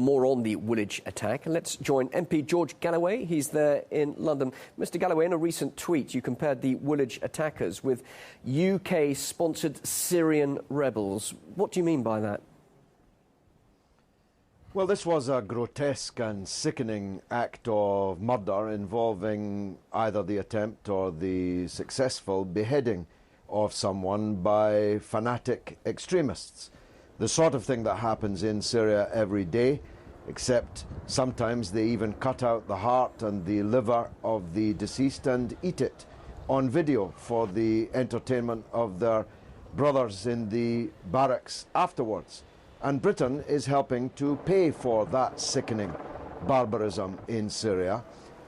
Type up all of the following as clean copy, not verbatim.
More on the Woolwich attack, and let's join MP George Galloway. He's there in London. Mr. Galloway, in a recent tweet, you compared the Woolwich attackers with UK-sponsored Syrian rebels. What do you mean by that? Well, this was a grotesque and sickening act of murder involving either the attempt or the successful beheading of someone by fanatic extremists. The sort of thing that happens in Syria every day, except sometimes they even cut out the heart and the liver of the deceased and eat it on video for the entertainment of their brothers in the barracks afterwards. And Britain is helping to pay for that sickening barbarism in Syria.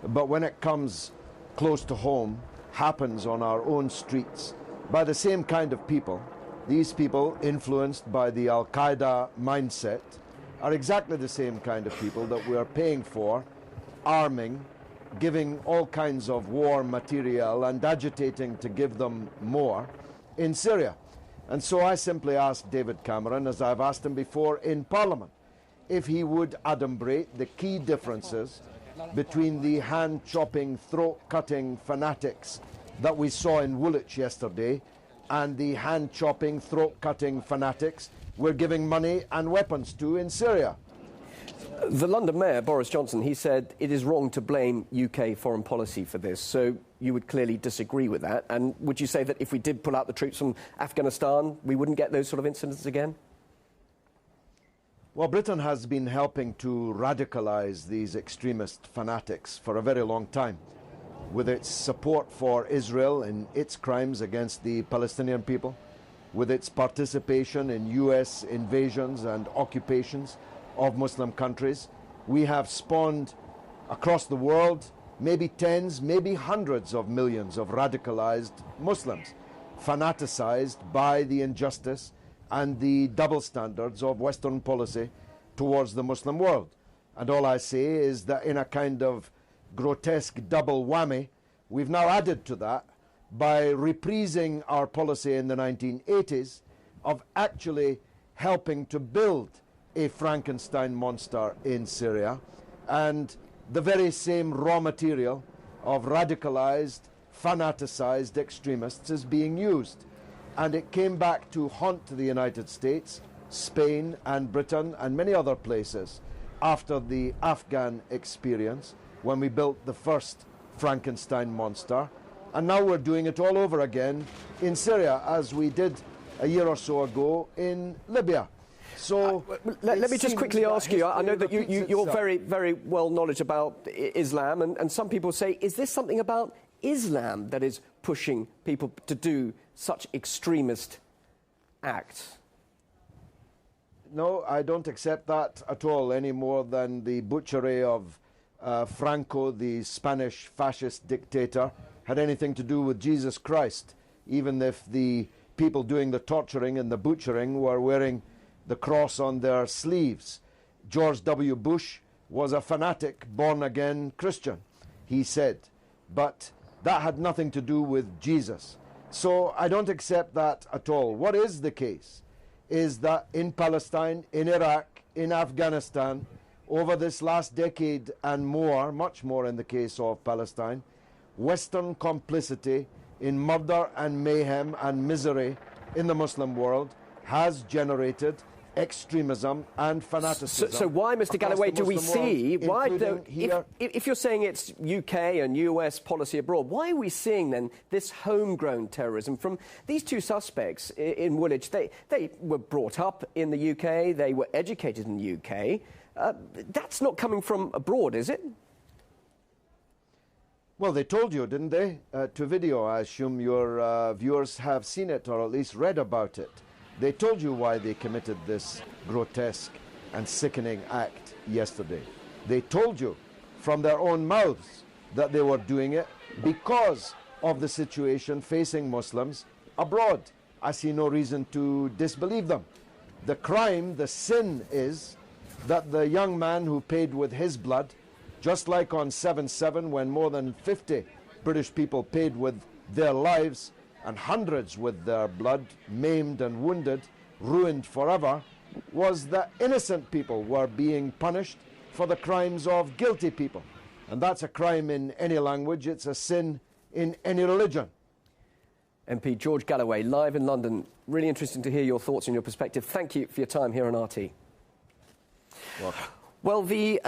But when it comes close to home, happens on our own streets by the same kind of people. These people, influenced by the Al-Qaeda mindset, are exactly the same kind of people that we are paying for, arming, giving all kinds of war material and agitating to give them more in Syria. And so I simply asked David Cameron, as I've asked him before in Parliament, if he would adumbrate the key differences between the hand-chopping, throat-cutting fanatics that we saw in Woolwich yesterday and the hand-chopping, throat-cutting fanatics we're giving money and weapons to in Syria. The London Mayor, Boris Johnson, he said it is wrong to blame UK foreign policy for this, so you would clearly disagree with that. And would you say that if we did pull out the troops from Afghanistan, we wouldn't get those sort of incidents again? Well, Britain has been helping to radicalise these extremist fanatics for a very long time, with its support for Israel in its crimes against the Palestinian people, with its participation in US invasions and occupations of Muslim countries. We have spawned across the world maybe tens, maybe hundreds of millions of radicalized Muslims, fanaticized by the injustice and the double standards of Western policy towards the Muslim world. And all I say is that in a kind of grotesque double whammy, we've now added to that by reprising our policy in the 1980s of actually helping to build a Frankenstein monster in Syria, and the very same raw material of radicalized, fanaticized extremists is being used. And it came back to haunt the United States, Spain and Britain and many other places after the Afghan experience, when we built the first Frankenstein monster. And now we're doing it all over again in Syria, as we did a year or so ago in Libya. So let me just quickly ask you, I know that you're very, very well knowledge about Islam, and some people say, is this something about Islam that is pushing people to do such extremist acts? No, I don't accept that at all, any more than the butchery of Franco, the Spanish fascist dictator, had anything to do with Jesus Christ, even if the people doing the torturing and the butchering were wearing the cross on their sleeves. George W. Bush was a fanatic, born-again Christian, he said, but that had nothing to do with Jesus. So I don't accept that at all. What is the case is that in Palestine, in Iraq, in Afghanistan, over this last decade and more, much more in the case of Palestine, Western complicity in murder and mayhem and misery in the Muslim world has generated extremism and fanaticism. So why, Mr. Galloway, do we see, if you're saying it's UK and US policy abroad, why are we seeing then this homegrown terrorism from these two suspects in Woolwich? They were brought up in the UK, they were educated in the UK. That's not coming from abroad, is it? Well, they told you, didn't they? To video, I assume your viewers have seen it or at least read about it. They told you why they committed this grotesque and sickening act yesterday. They told you from their own mouths that they were doing it because of the situation facing Muslims abroad. I see no reason to disbelieve them. The crime, the sin is that the young man who paid with his blood, just like on 7/7 when more than 50 British people paid with their lives and hundreds with their blood, maimed and wounded, ruined forever, was that innocent people were being punished for the crimes of guilty people. And that's a crime in any language, it's a sin in any religion. MP George Galloway, live in London. Really interesting to hear your thoughts and your perspective. Thank you for your time here on RT. Welcome. Well, the